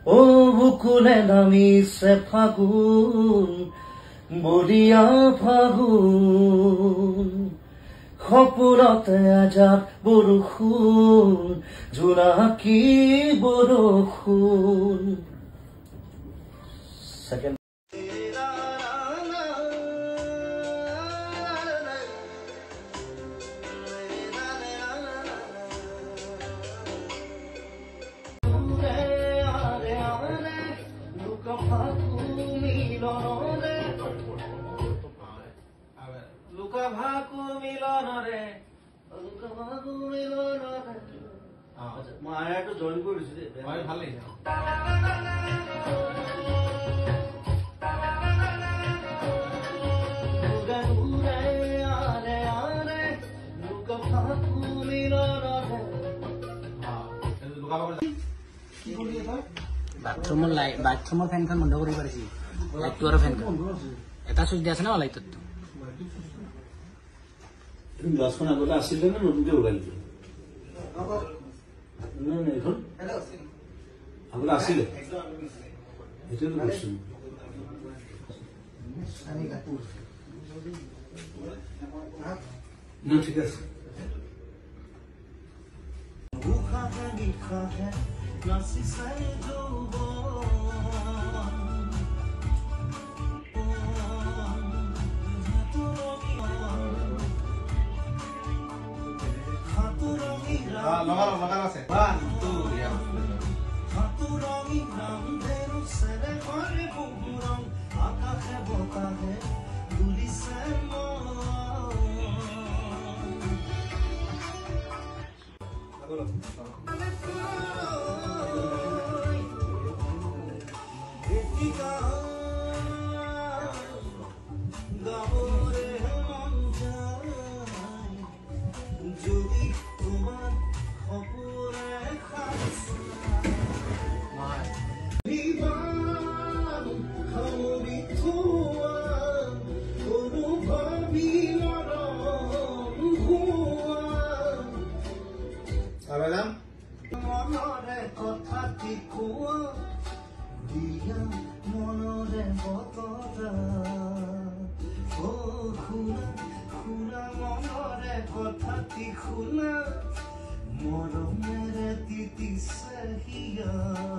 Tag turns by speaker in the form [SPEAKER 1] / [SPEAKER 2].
[SPEAKER 1] ও বুকুলে নামিছে ফাগুন বলিয়া ফাগুন সপোনতে আজাদ বৰষুণ জোনাকী বৰষুণ মায়াটো জয়েন কৰিছো দে মই ভাল লাগিছে
[SPEAKER 2] বাথৰুমৰ ফেনখন বন্ধ কৰিব পাৰিছি লাইটটো আৰু ফেনখন এটা চুইচ দিয়া আছে না লাইটত
[SPEAKER 1] গ্লাছখন আগতে আছিল নে নতুনকে ওলাইছে নাই এখন আগতে আছিল এটাতো বস্তু না ঠিক আছে
[SPEAKER 3] লগানো আছে 1 2 ya
[SPEAKER 1] Moro mere titi sahiya